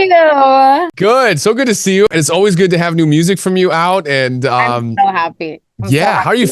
you? Good. So good to see you. And it's always good to have new music from you out. And I'm so happy. yeah, how are you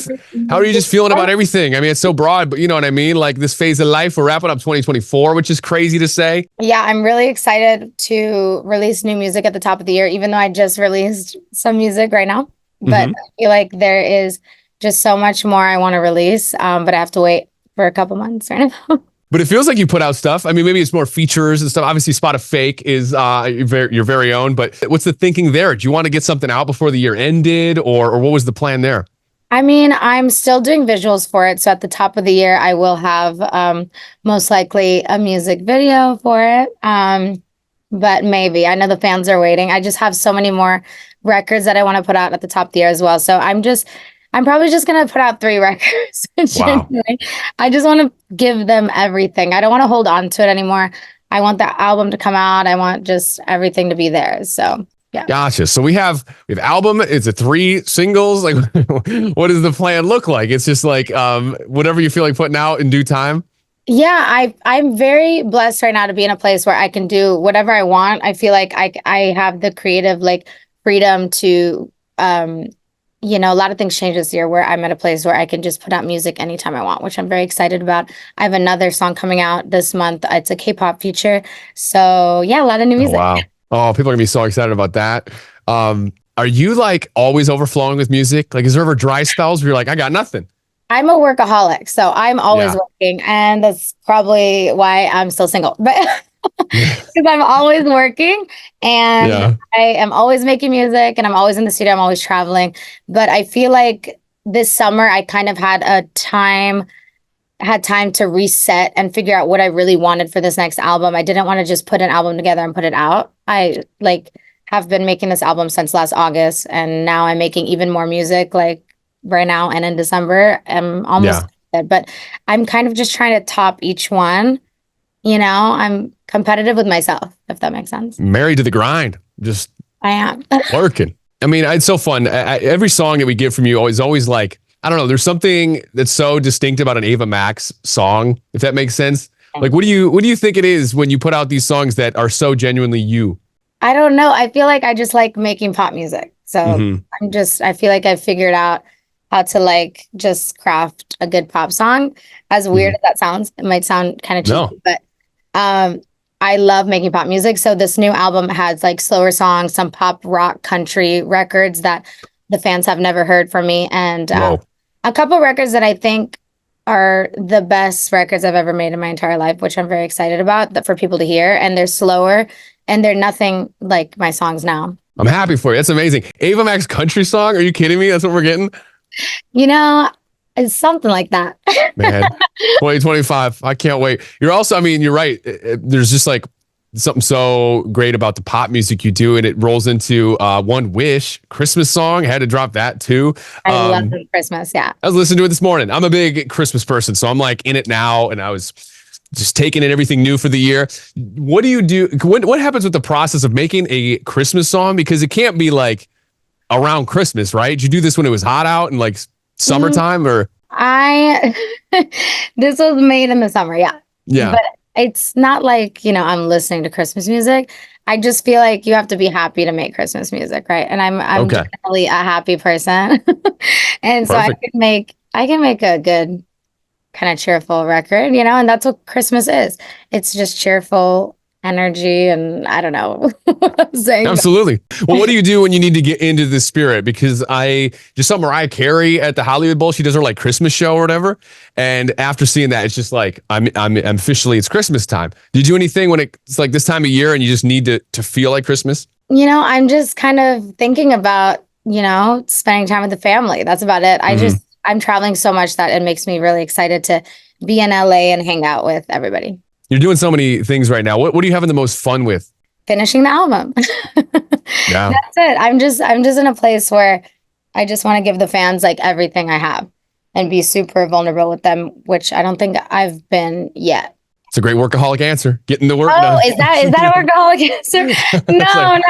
just feeling about everything? I mean, it's so broad, but you know what I mean? Like this phase of life, we're wrapping up 2024, which is crazy to say. Yeah, I'm really excited to release new music at the top of the year, even though I just released some music right now. But I feel like there is just so much more I want to release, but I have to wait for a couple months right now. But it feels like you put out stuff. I mean, maybe it's more features and stuff. Obviously, Spot of Fake is your very own. But what's the thinking there? Do you want to get something out before the year ended, or what was the plan there? I mean, I'm still doing visuals for it. So at the top of the year, I will have most likely a music video for it. But maybe. I know the fans are waiting. I just have so many more records that I want to put out at the top of the year as well. So I'm probably just going to put out 3 records. Wow. I just want to give them everything. I don't want to hold on to it anymore. I want the album to come out. I want just everything to be there. So yeah. Gotcha. So we have album. It's a 3 singles. Like, what does the plan look like? It's just like whatever you feel like putting out in due time. Yeah, I'm very blessed right now to be in a place where I can do whatever I want. I feel like I have the creative freedom to a lot of things change this year where I'm at a place where I can just put out music anytime I want, which I'm very excited about. I have another song coming out this month. It's a K-pop feature. So yeah, a lot of new music. Oh, wow. Oh, people are gonna be so excited about that. Are you like always overflowing with music? Like, is there ever dry spells where you're like, I got nothing? I'm a workaholic, so I'm always working, and that's probably why I'm still single. But because I'm always working, and I am always making music, and I'm always in the studio. I'm always traveling. But I feel like this summer I kind of had time to reset and figure out what I really wanted for this next album. I didn't want to just put an album together and put it out. I have been making this album since last August, and now I'm making even more music right now and in December. I'm almost dead, but I'm kind of just trying to top each one. I'm competitive with myself, if that makes sense. Married to the grind. I am working. I mean, it's so fun. Every song that we get from you is always like, I don't know, there's something that's so distinct about an Ava Max song, if that makes sense. Like, what do you think it is when you put out these songs that are so genuinely you? I don't know. I feel like I just like making pop music. So I feel like I've figured out how to just craft a good pop song. As weird as that sounds, it might sound kind of cheesy, but I love making pop music. So this new album has slower songs, some pop rock country records that the fans have never heard from me, and a couple records that I think are the best records I've ever made in my entire life, which I'm very excited about for people to hear. And they're slower, and they're nothing like my songs now. I'm happy for you. That's amazing. Ava Max country song? Are you kidding me? That's what we're getting? It's something like that. Man, 2025. I can't wait. You're also, I mean, you're right. There's just something so great about the pop music you do, and it rolls into One Wish, Christmas song. I had to drop that too. I love Christmas. Yeah. I was listening to it this morning. I'm a big Christmas person, so I'm in it now, and I was just taking in everything new for the year. What do you do? What happens with the process of making a Christmas song? Because it can't be around Christmas, right? Did you do this when it was hot out and summertime or? This was made in the summer. Yeah. Yeah. But it's not I'm listening to Christmas music. I just feel like you have to be happy to make Christmas music, right? And I'm definitely a happy person. And so I can make a good kind of cheerful record, and that's what Christmas is. It's just cheerful energy, and I don't know what I'm saying. Absolutely. Well, what do you do when you need to get into the spirit? Because I just saw Mariah Carey at the Hollywood Bowl. She does her Christmas show or whatever. And after seeing that, it's just I'm officially, it's Christmas time. Do you do anything when it's this time of year and you just need to feel like Christmas? I'm just kind of thinking about, spending time with the family. That's about it. I'm traveling so much that it makes me really excited to be in LA and hang out with everybody. You're doing so many things right now. What are you having the most fun with? Finishing the album. Yeah. That's it. I'm just in a place where I just want to give the fans everything I have and be super vulnerable with them, which I don't think I've been yet. It's a great workaholic answer. Getting the work done. Is that a workaholic answer? No.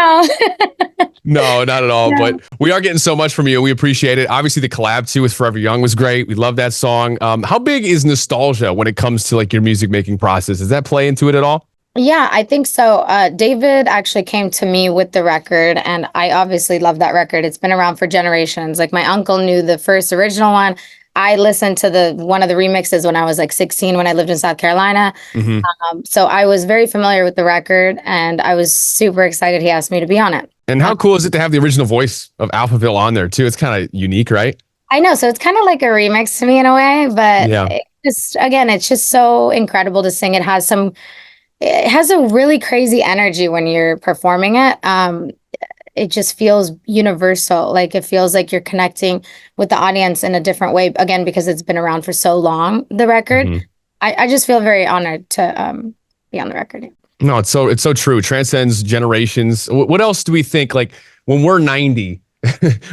No, not at all. No. But we are getting so much from you. We appreciate it. Obviously, the collab too with Forever Young was great. We love that song. How big is nostalgia when it comes to your music making process? Does that play into it at all? Yeah, I think so. David actually came to me with the record, and I obviously love that record. It's been around for generations. Like my uncle knew the first original one. I listened to the one of the remixes when I was like 16 when I lived in South Carolina. Hmm. So I was very familiar with the record, and I was super excited he asked me to be on it. And how cool is it to have the original voice of Alphaville on there too? It's kind of unique, right? I know, so it's kind of like a remix to me in a way, but Yeah. it's just so incredible to sing. It has a really crazy energy when you're performing it. It just feels universal. Like it feels like you're connecting with the audience in a different way. Again, because it's been around for so long, the record. Hmm. I just feel very honored to be on the record. No, it's so true. Transcends generations. What else do we think? Like when we're 90,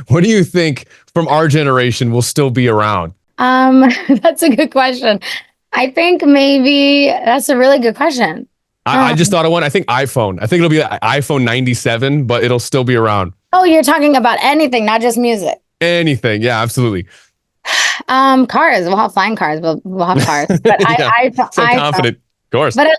what do you think from our generation will still be around? That's a good question. I think maybe that's a really good question. I just thought of one. I think iPhone. I think it'll be iPhone 97, but it'll still be around. Oh, you're talking about anything, not just music. Anything. Yeah, absolutely. Cars. We'll have flying cars. We'll have cars. But Yeah, so confident. Of course. But I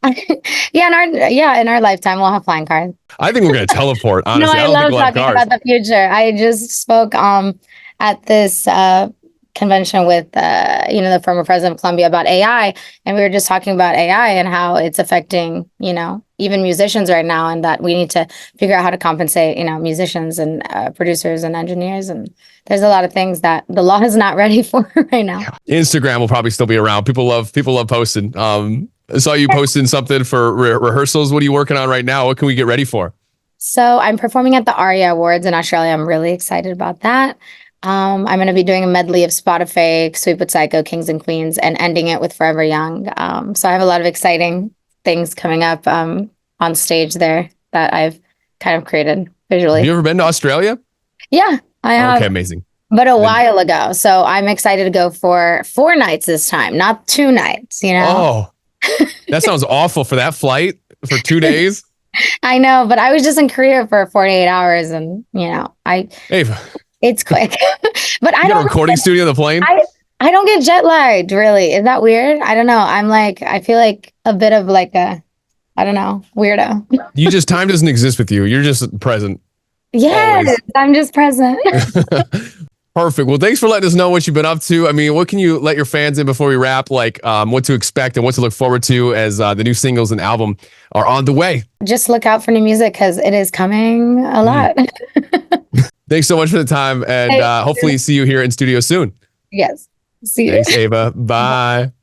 like, in our lifetime, we'll have flying cars. I think we're going to teleport, honestly. No, I don't love think we'll have talking cars. about the future. I just spoke at this convention with the former president of Colombia about AI, and we were just talking about AI and how it's affecting even musicians right now, and that we need to figure out how to compensate musicians and producers and engineers, and there's a lot of things that the law is not ready for right now. Instagram will probably still be around. People love posting. I saw you posting something for rehearsals. What are you working on right now? What can we get ready for? So I'm performing at the ARIA Awards in Australia. I'm really excited about that. I'm going to be doing a medley of Spotify, Sweet But Psycho, Kings and Queens, and ending it with Forever Young. So I have a lot of exciting things coming up on stage there that I've kind of created visually. Have you ever been to Australia? Yeah, I have. Okay, amazing. But a while ago. So I'm excited to go for 4 nights this time, not 2 nights, Oh, that sounds awful for that flight for 2 days. I know, but I was just in Korea for 48 hours and, Ava, it's quick. But I you got don't a recording studio on the plane? I don't get jet lagged, really. Is that weird? I don't know. I feel like a bit of like a, I don't know, weirdo. Time doesn't exist with you. You're just present. Yes, Always. I'm just present. Perfect. Well, thanks for letting us know what you've been up to. I mean, what can you let your fans in before we wrap? Like what to expect and what to look forward to as the new singles and album are on the way. Just look out for new music because it is coming a lot. Thanks so much for the time, and hopefully see you here in studio soon. Yes. See you. Thanks, Ava. Bye.